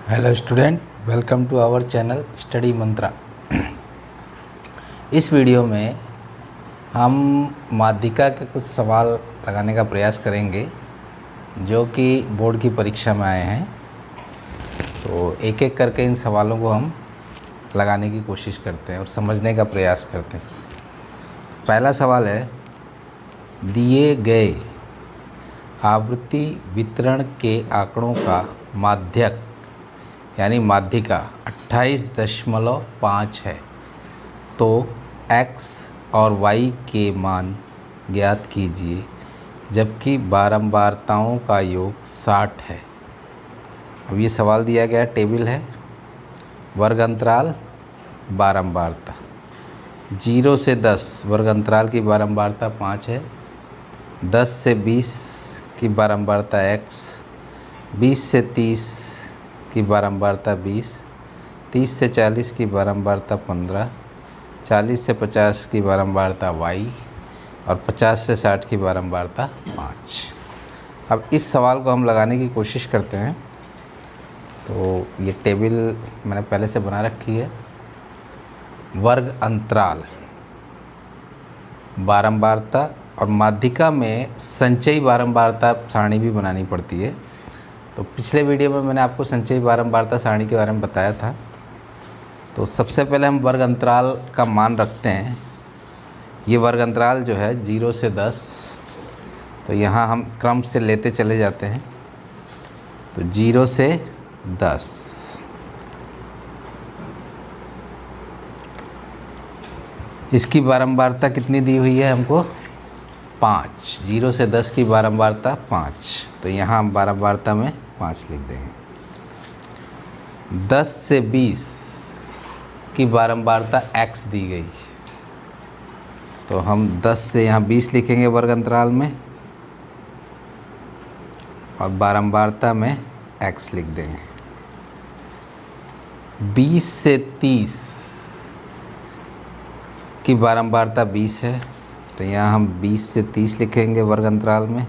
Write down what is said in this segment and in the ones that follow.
Hello student, welcome to our channel study Mantra. इस video में हम माध्यिका के कुछ सवाल लगाने का प्रयास करेंगे जो कि बोर्ड की परीक्षा में आए हैं। तो एक एक करके इन सवालों को हम लगाने की कोशिश करते हैं और समझने का प्रयास करते हैं। पहला सवाल है, दिए गए आवृत्ति वितरण के आंकड़ों का माध्यक यानी माध्यिका 28.5 है, तो x और y के मान ज्ञात कीजिए जबकि बारंबारताओं का योग 60 है। अब ये सवाल दिया गया टेबल है, वर्ग अंतराल बारंबारता 0 से 10 वर्ग अंतराल की बारंबारता 5 है, 10 से 20 की बारंबारता x, 20 से 30 की बारंबारता 20, 30 से 40 की बारंबारता 15, 40 से 50 की बारंबारता y और 50 से 60 की बारंबारता 5। अब इस सवाल को हम लगाने की कोशिश करते हैं। तो ये टेबल मैंने पहले से बना रखी है। वर्ग अंतराल बारंबारता और माध्यिका में संचयी बारंबारता सारणी भी बनानी पड़ती है। तो पिछले वीडियो में मैंने आपको संचयी बारंबारता सारणी के बारे में बताया था। तो सबसे पहले हम वर्ग अंतराल का मान रखते हैं। ये वर्ग अंतराल जो है 0 से 10, तो यहाँ हम क्रम से लेते चले जाते हैं। तो 0 से 10, इसकी बारंबारता कितनी दी हुई है हमको? 5। 0 से 10 की बारंबारता 5, तो यहाँ हम बारंबारता में 5 लिख देंगे। 10 से 20 की बारंबारता x दी गई, तो हम 10 से यहाँ 20 लिखेंगे वर्ग अंतराल में और बारंबारता में x लिख देंगे। 20 से 30 की बारंबारता 20 है, तो यहाँ हम 20 से 30 लिखेंगे वर्ग अंतराल में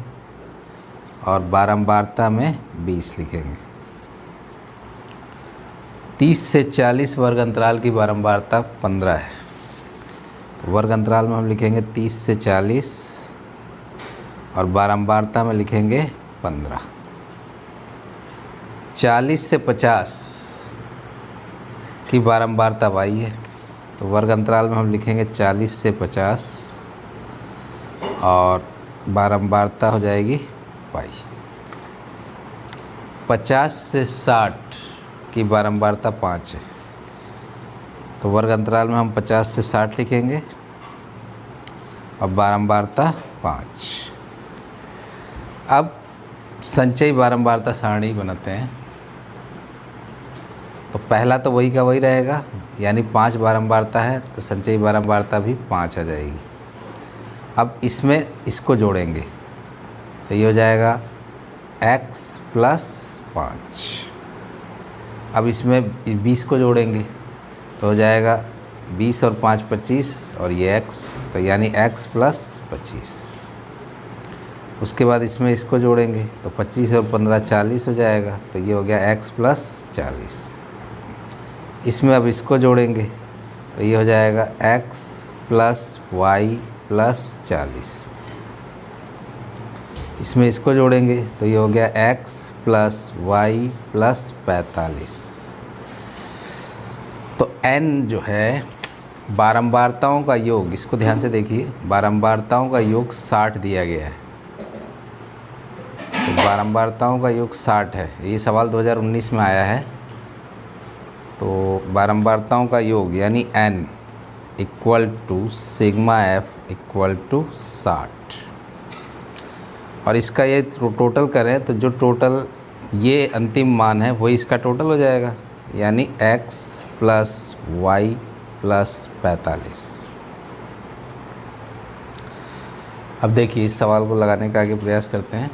और बारंबारता में 20 लिखेंगे। 30 से 40 वर्ग अंतराल की बारंबारता 15 है, तो वर्ग अंतराल में हम लिखेंगे 30 से 40 और बारंबारता में लिखेंगे 15। 40 से 50 की बारंबारता y है, तो वर्ग अंतराल में हम लिखेंगे 40 से 50 और बारंबारता हो जाएगी y। 50 से 60 की बारंबारता 5 है, तो वर्ग अंतराल में हम 50 से 60 लिखेंगे और बारंबारता 5। अब संचयी बारंबारता सारणी बनाते हैं। तो पहला तो वही का वही रहेगा, यानी 5 बारंबारता है तो संचयी बारंबारता भी 5 आ जाएगी। अब इसमें इसको जोड़ेंगे तो ये हो जाएगा x प्लस 5। अब इसमें 20 को जोड़ेंगे तो हो जाएगा 20 और 5 25 और ये x, तो यानी x प्लस 25। उसके बाद इसमें इसको जोड़ेंगे तो 25 और 15 40 हो जाएगा, तो ये हो गया x प्लस 40। इसमें अब इसको जोड़ेंगे तो ये हो जाएगा x प्लस y प्लस 40। इसमें इसको जोड़ेंगे तो ये हो गया x प्लस y प्लस 45। तो n जो है बारंबारताओं का योग, इसको ध्यान से देखिए, बारंबारताओं का योग 60 दिया गया है। तो बारंबारताओं का योग 60 है, ये सवाल 2019 में आया है। तो बारंबारताओं का योग यानी n equal to sigma f equal to 60, और इसका ये टोटल करें तो जो टोटल ये अंतिम मान है वही इसका टोटल हो जाएगा, यानी x प्लस y प्लस 45। अब देखिए इस सवाल को लगाने का आगे प्रयास करते हैं।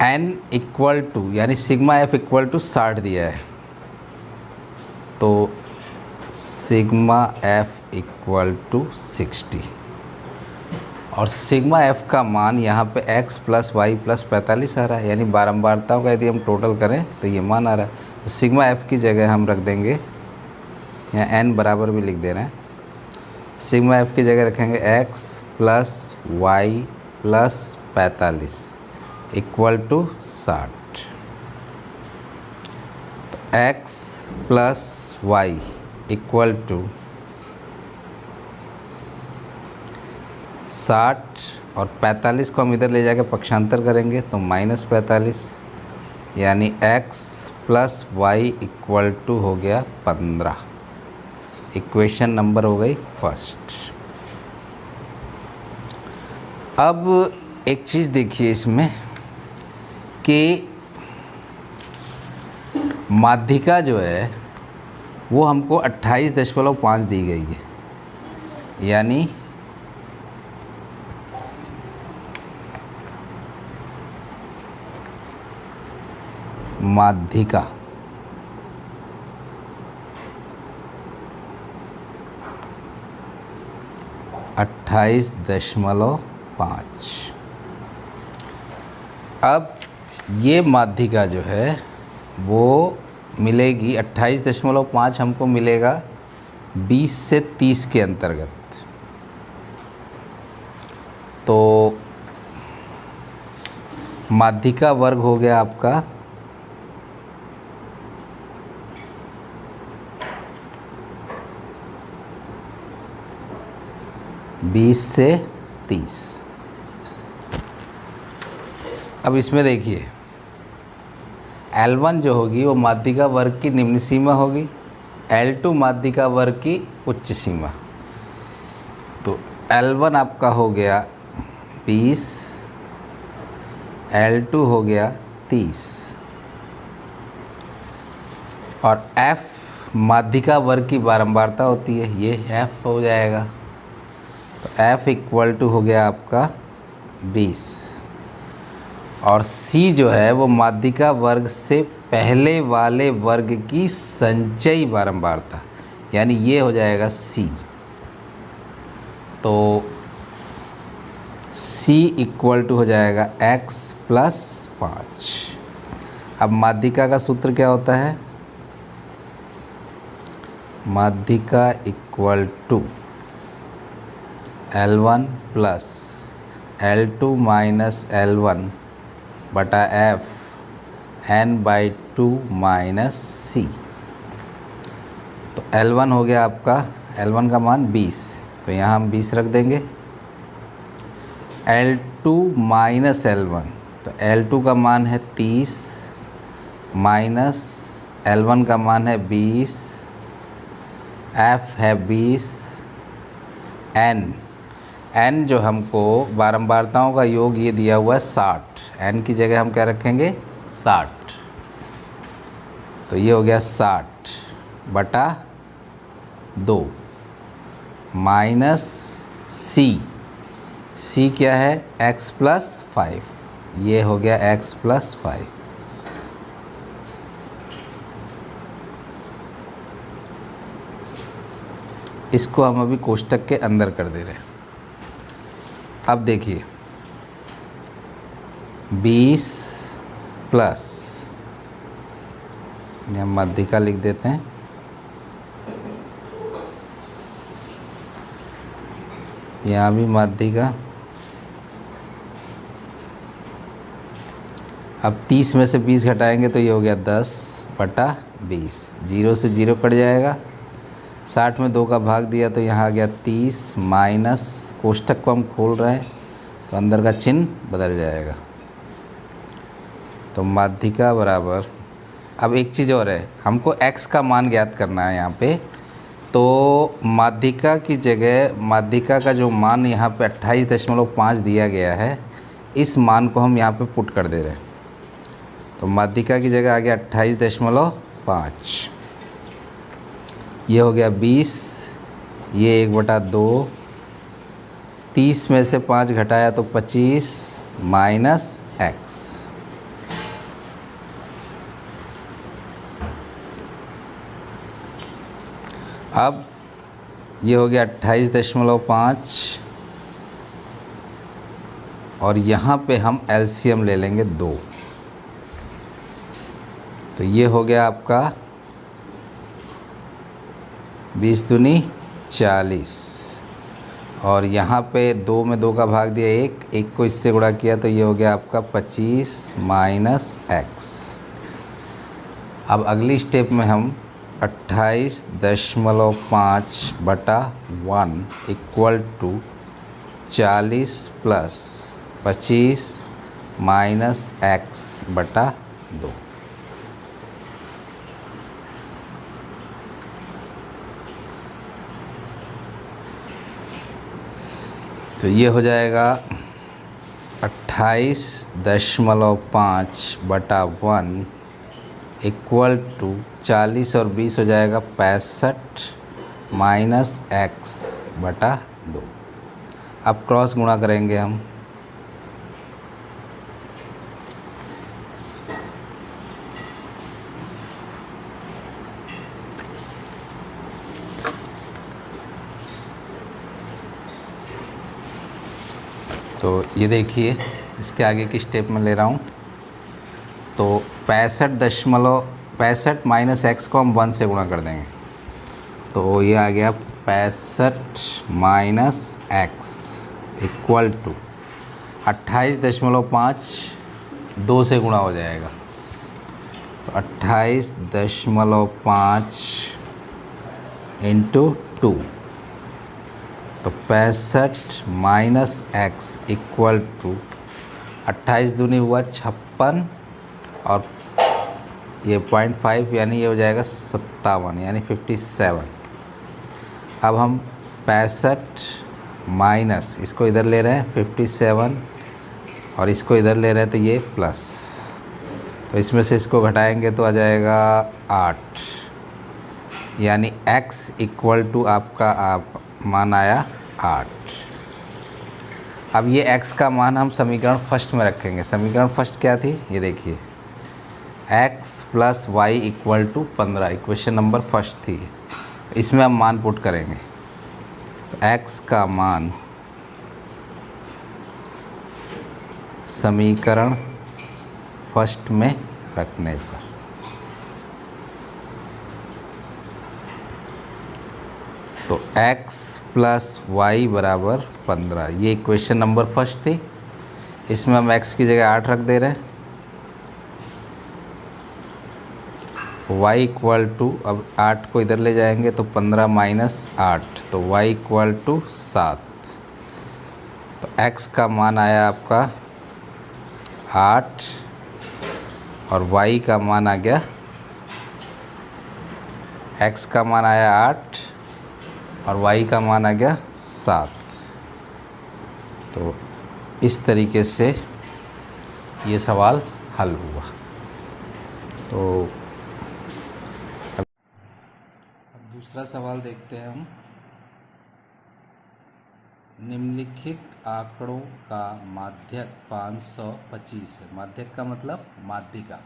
n इक्वल टू यानी सिग्मा f इक्वल टू 60 दिया है, तो सिग्मा f इक्वल टू 60 और सिग्मा एफ का मान यहाँ पे x प्लस वाई प्लस 45 आ रहा है, यानी बारंबारताओं का यदि हम टोटल करें तो ये मान आ रहा है। तो सिग्मा एफ की जगह हम रख देंगे, यहाँ n बराबर भी लिख दे रहे हैं, सिग्मा एफ की जगह रखेंगे x plus Y plus 45 equal to 60। तो x plus Y equal to 60 और 45 को हम इधर ले जाकर पक्षांतर करेंगे तो -45, यानी x plus Y equal to हो गया 15। इक्वेशन नंबर हो गई फर्स्ट। अब एक चीज़ देखिए इसमें कि माध्यिका जो है वो हमको 28.5 दी गई है, यानी माध्यिका 28.5। अब ये माध्यिका जो है वो मिलेगी 28.5 हमको मिलेगा 20 से 30 के अंतर्गत। तो माध्यिका वर्ग हो गया आपका 20 से 30। अब इसमें देखिए L1 जो होगी वो माध्यिका वर्ग की निम्न सीमा होगी, L2 माध्यिका वर्ग की उच्च सीमा। तो L1 आपका हो गया 20, L2 हो गया 30 और F माध्यिका वर्ग की बारंबारता होती है, ये F हो जाएगा। तो F इक्वल टू हो गया आपका 20 और C जो है वो माध्यिका वर्ग से पहले वाले वर्ग की संचयी बारंबारता, यानी ये हो जाएगा C। तो C इक्वल टू हो जाएगा x प्लस 5। अब माध्यिका का सूत्र क्या होता है? माध्यिका equal to L1 plus L2 minus L1 बटा F n/2 माइनस C। तो L1 हो गया आपका, L1 का मान 20, तो यहाँ हम 20 रख देंगे। L2 माइनस L1, तो L2 का मान है 30 माइनस L1 का मान है 20, F है 20, n जो हमको बारंबारताओं का योग ये दिया हुआ है 60, n की जगह हम क्या रखेंगे 60। तो ये हो गया 60 बटा 2 माइनस C क्या है x प्लस 5, ये हो गया x प्लस 5। इसको हम अभी कोष्टक के अंदर कर दे रहे हैं। अब देखिए 20 प्लस, यहाँ माध्यिका लिख देते हैं, यहाँ भी माध्यिका। अब 30 में से 20 घटाएंगे तो ये हो गया 10 बटा 20, 0 से 0 कट जाएगा, 60 में 2 का भाग दिया तो यहाँ आ गया 30 माइनस, कोष्टक को हम खोल रहे हैं तो अंदर का चिन्ह बदल जाएगा। तो माध्यिका बराबर, अब एक चीज़ और है, हमको x का मान ज्ञात करना है यहाँ पे। तो माध्यिका की जगह माध्यिका का जो मान यहाँ पे 28.5 दिया गया है, इस मान को हम यहाँ पे पुट कर दे रहे हैं। तो माध्यिका की जगह आ गया 28.5, ये हो गया 20, ये 1/2, 30 में से 5 घटाया तो 25 माइनस x। अब ये हो गया 28.5 और यहाँ पे हम एलसीएम ले लेंगे 2। तो ये हो गया आपका 20 दूनी 40, और यहाँ पे 2 में 2 का भाग दिया 1, 1 को इससे गुणा किया तो ये हो गया आपका 25 माइनस एक्स। अब अगली स्टेप में हम 28.5/1 equal to 40 plus 25 minus X बटा 2। तो ये हो जाएगा 28.5/1 इक्वल टू 40 और 20 हो जाएगा 65 माइनस एक्स बटा 2। अब क्रॉस गुणा करेंगे हम। तो ये देखिए, इसके आगे की स्टेप में ले रहा हूँ। तो 65 माइनस एक्स को हम 1 से गुणा कर देंगे, तो ये आ गया 65 माइनस एक्स इक्वल टू 28.5 2 से गुणा हो जाएगा, तो 28.5 इंटू 2, तो 65 माइनस एक्स इक्वल टू 28 दूनी हुआ 56 और ये 0.5 यानी ये हो जाएगा 57 यानी 57। अब हम 65 माइनस इसको इधर ले रहे हैं 57 और इसको इधर ले रहे हैं तो ये प्लस, तो इसमें से इसको घटाएंगे तो आ जाएगा 8, यानी x इक्वल टू आपका मान आया 8। अब ये x का मान हम समीकरण फर्स्ट में रखेंगे। समीकरण फर्स्ट क्या थी, ये देखिए, x plus Y equal to 15 equation number first थी। इसमें हम मान पुट करेंगे, तो x का मान समीकरण फर्स्ट में रखने पर तो x प्लस वाई बराबर 15, ये इक्वेशन नंबर फर्स्ट थी। इसमें हम x की जगह 8 रख दे रहे हैं। y इक्वल टू, अब 8 को इधर ले जाएंगे तो 15 माइनस 8, तो y इक्वल टू 7। तो x का मान आया आपका 8 और y का मान आ गया, x का मान आया 8 और y का मान आ गया 7। तो इस तरीके से ये सवाल हल हुआ। तो अब दूसरा सवाल देखते हैं हम। निम्नलिखित आंकड़ों का माध्यक 525 है। माध्यक का मतलब माध्यिका।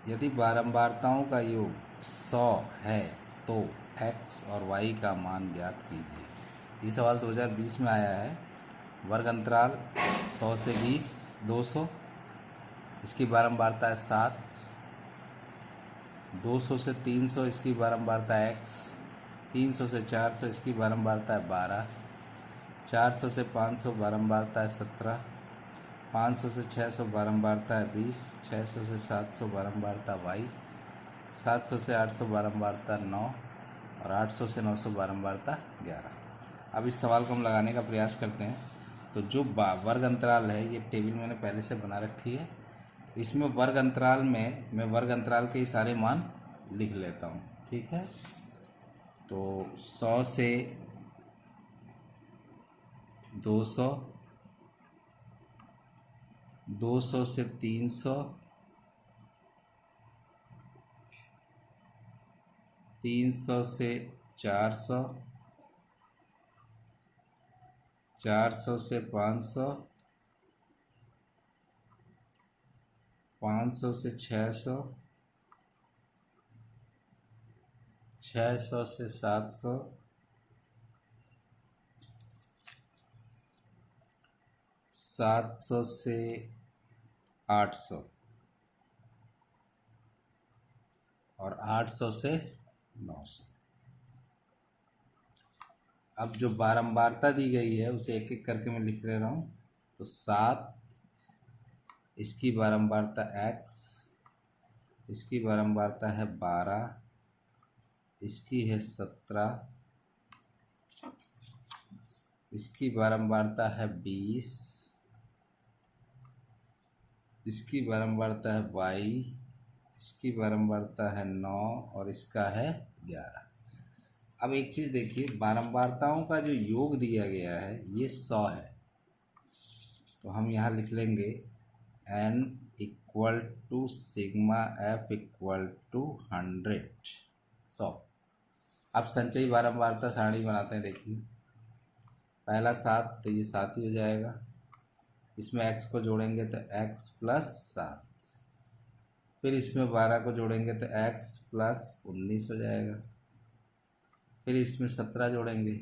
यदि बारंबारताओं का योग 100 है तो x और y का मान ज्ञात कीजिए। ये सवाल 2020 में आया है। वर्ग अंतराल 100 से 20 200, इसकी बारंबारता है 7। 200 से 300 इसकी बारंबारता है x। 300 से 400 इसकी बारंबारता है 12। 400 से 500 बारंबारता है 17। 500 से 600 बारंबारता है 20। 600 से 700 बारंबारता 22। 700 से 800 बारंबारता 9 और 800 से 900 बारंबारता 11। अब इस सवाल को हम लगाने का प्रयास करते हैं। तो जो वर्ग अंतराल है, ये टेबल मैंने पहले से बना रखी है। इसमें वर्ग अंतराल में मैं वर्ग अंतराल के सारे मान लिख लेता हूँ, ठीक है। तो 100 से 200, 200 से 300, 300 से 400, 400 से 500, 500 से 600, 600 से 700, 700 700 से 800 और 800 से 900। अब जो बारंबारता दी गई है उसे एक एक करके मैं लिख ले रहा हूँ। तो 7, इसकी बारंबारता x, इसकी बारंबारता है 12, इसकी है 17, इसकी बारंबारता है 20, इसकी बारंबारता है 22, इसकी बारंबारता है 9 और इसका है 11। अब एक चीज़ देखिए, बारंबारताओं का जो योग दिया गया है ये 100 है। तो हम यहाँ लिख लेंगे n equal to sigma f equal to 100, 100। अब संचयी बारंबारता सारणी बनाते हैं। देखिए, पहला 7 तो ये 7 ही हो जाएगा, इसमें x को जोड़ेंगे तो x प्लस 7, फिर इसमें 12 को जोड़ेंगे तो x प्लस 19 हो जाएगा, फिर इसमें 17 जोड़ेंगे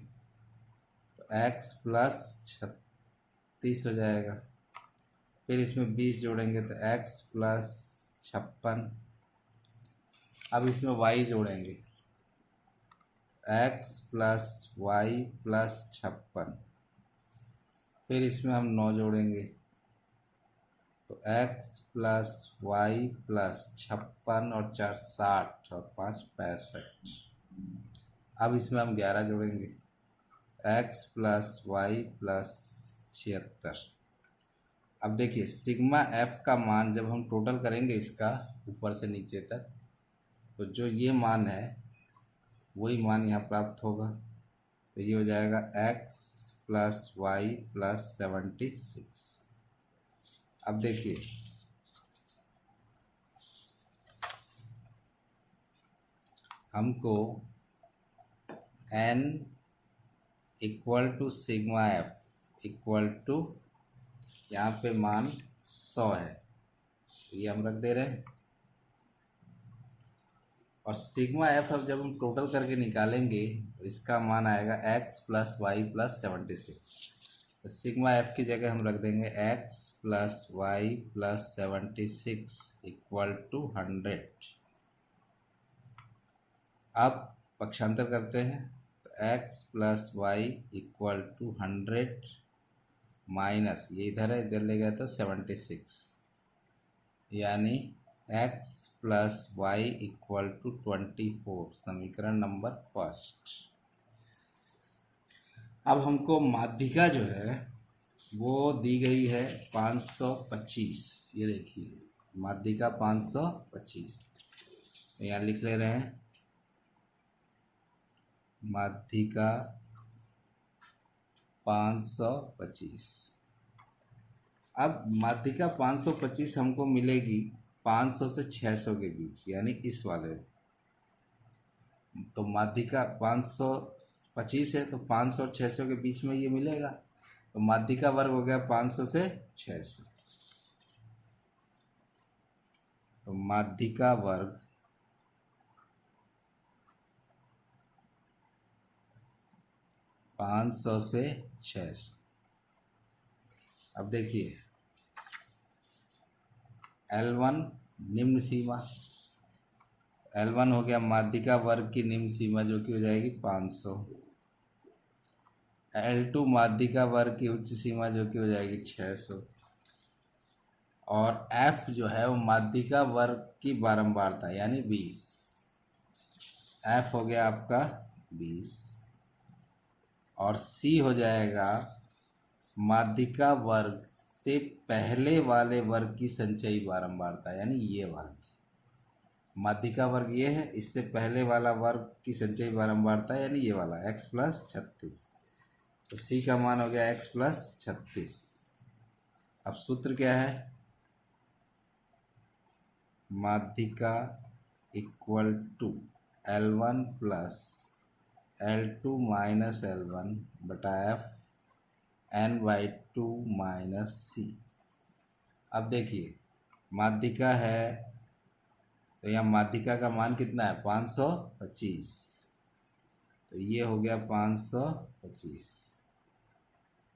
तो x प्लस 36 हो जाएगा, फिर इसमें 20 जोड़ेंगे तो x प्लस 56। अब इसमें y जोड़ेंगे, x प्लस वाई प्लस 56, फिर इसमें हम 9 जोड़ेंगे तो x प्लस वाई प्लस 56 और 4 60 और 5 65। अब इसमें हम 11 जोड़ेंगे, x प्लस वाई प्लस 76। अब देखिए, सिग्मा f का मान जब हम टोटल करेंगे इसका ऊपर से नीचे तक, तो जो ये मान है वही मान यहाँ प्राप्त होगा। तो ये हो जाएगा x प्लस वाई प्लस 76। अब देखिए, हमको n equal to sigma f equal to, यहाँ पे मान 100 है, ये हम रख दे रहे हैं। और सिग्मा f अब जब हम टोटल करके निकालेंगे तो इसका मान आएगा x प्लस वाई प्लस 76। तो सिग्मा f की जगह हम रख देंगे x plus Y plus 76 equal to 100। अब पक्षांतर करते हैं तो x plus Y equal to 100 minus, ये इधर है, इधर ले गया तो 76, यानी x plus Y equal to 24, समीकरण नंबर फर्स्ट। अब हमको माध्यिका जो है वो दी गई है 525। ये देखिए, माध्यिका 525, तो यहाँ लिख ले रहे हैं माध्यिका 525। अब माध्यिका 525 हमको मिलेगी 500 से 600 के बीच, यानी इस वाले। तो माध्यिका 525 है तो 500 और 600 के बीच में ये मिलेगा। तो माध्यिका वर्ग हो गया 500 से 600। तो माध्यिका वर्ग 500 से 600। अब देखिए, L1 निम्न सीमा, L1 हो गया माध्यिका वर्ग की निम्न सीमा जो कि हो जाएगी 500। L2 माध्यिका वर्ग की उच्च सीमा जो कि हो जाएगी 600। और F जो है वो माध्यिका वर्ग की बारंबारता यानी 20। F हो गया आपका 20। और C हो जाएगा माध्यिका वर्ग से पहले वाले वर्ग की संचयी बारंबारता, यानी ये वाली माध्यिका वर्ग ये है, इससे पहले वाला वर्ग की संचयी बारंबारता यानी ये वाला x प्लस 36। तो C का मान हो गया x प्लस 36। अब सूत्र क्या है, माध्यिका equal to L1 plus L2 minus L1 बटा F n/2 माइनस C। अब देखिए, माध्यिका है तो यहाँ माध्यिका का मान कितना है 525, तो ये हो गया 525।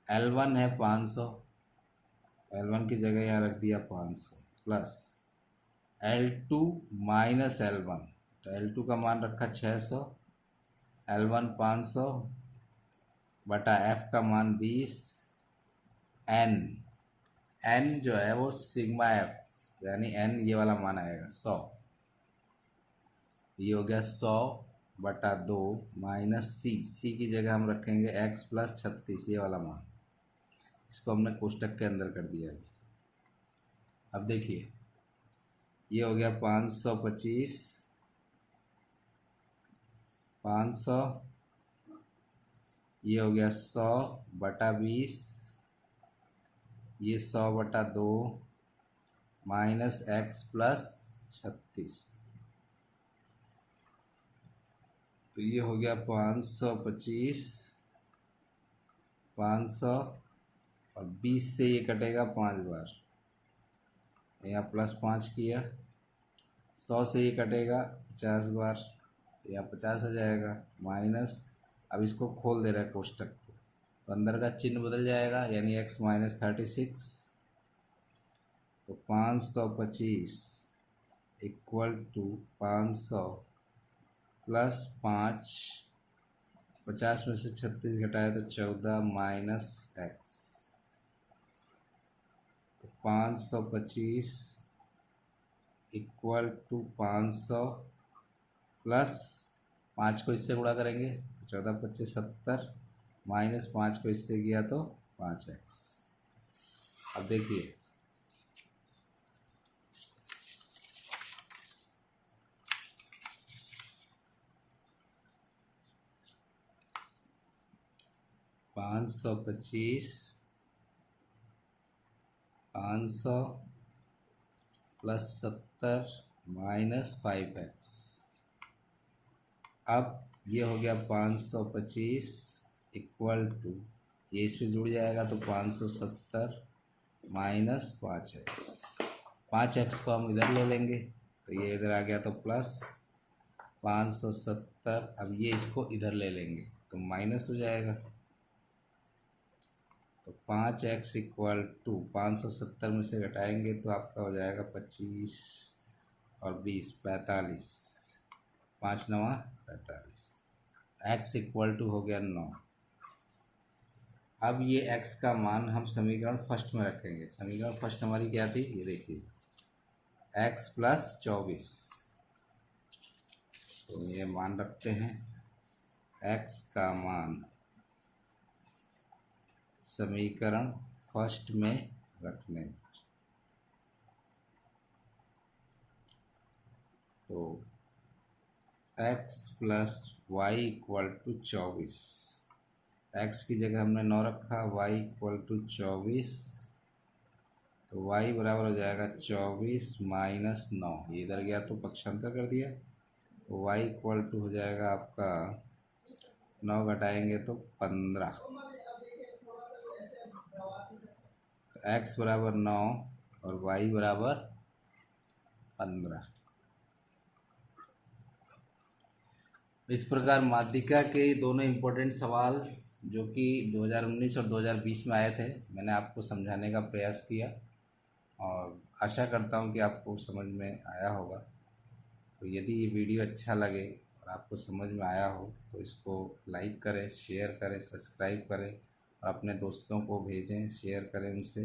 L1 है 500, L1 की जगह यहाँ रख दिया 500 प्लस L2 माइनस L1, तो L2 का मान रखा 600, L1 500 बटा F का मान 20, N जो है वो सिग्मा F, यानी N ये वाला मान आएगा 100, ये हो गया 100 बटा 2 माइनस C की जगह हम रखेंगे x प्लस 36, ये वाला मान, इसको हमने कोष्टक के अंदर कर दिया है। अब देखिए ये हो गया 525, 500, ये हो गया 100 बटा 20, ये 100 बटा 2 माइनस x प्लस 36, तो ये हो गया 525, 500 और 20 से ये कटेगा 5 बार, यहाँ प्लस 5 किया, 100 से ये कटेगा 50 बार, तो यहाँ 50 आ जाएगा, माइनस, अब इसको खोल दे रहा है कोष्टक को, तो अंदर का चिन्ह बदल जाएगा, यानी x माइनस 36, तो 525 इक्वल टू 500 प्लस 5, 50 में से 36 घटाए तो 14 माइनस x, तो 525 इक्वल टू 500 प्लस 5 को इससे गुणा करेंगे तो 14 25 70, माइनस 5 को इससे किया तो 5x। अब देखिए पाँच सौ 500 प्लस 70 माइनस 5x, अब ये हो गया 525 इक्वल टू, ये इस पे जुड़ जाएगा तो 570 माइनस 5x, 5x को हम इधर ले लेंगे तो ये इधर आ गया तो प्लस 570, अब ये इसको इधर ले लेंगे तो माइनस हो जाएगा, तो 5x इक्वल टू 570 में से घटाएंगे तो आपका हो जाएगा 25 और 20 45, 5 9 45, x इक्वल टू हो गया 9। अब ये x का मान हम समीकरण फर्स्ट में रखेंगे, समीकरण फर्स्ट हमारी क्या थी, ये देखिए x प्लस 24, तो ये मान रखते हैं, x का मान समीकरण फर्स्ट में रखने पर, तो x plus Y equal to 24, x की जगह हमने 9 रखा, y इक्वल टू 24, तो y बराबर हो जाएगा 24 माइनस 9, ये इधर गया तो पक्षांतर कर दिया, तो y इक्वल टू हो जाएगा आपका 9 घटाएंगे तो 15, तो x बराबर 9 और y बराबर 15। इस प्रकार माध्यिका के दोनों इम्पोर्टेंट सवाल जो कि 2019 और 2020 में आए थे, मैंने आपको समझाने का प्रयास किया और आशा करता हूं कि आपको समझ में आया होगा। तो यदि ये वीडियो अच्छा लगे और आपको समझ में आया हो तो इसको लाइक करें, शेयर करें, सब्सक्राइब करें और अपने दोस्तों को भेजें, शेयर करें उनसे,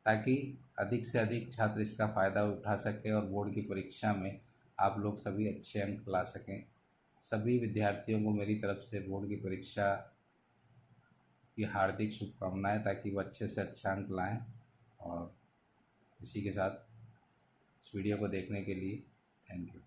ताकि अधिक से अधिक छात्र इसका फ़ायदा उठा सकें और बोर्ड की परीक्षा में आप लोग सभी अच्छे अंक ला सकें। सभी विद्यार्थियों को मेरी तरफ से बोर्ड की परीक्षा की हार्दिक शुभकामनाएं, ताकि वो अच्छे से अच्छा अंक लाएं। और इसी के साथ इस वीडियो को देखने के लिए थैंक यू।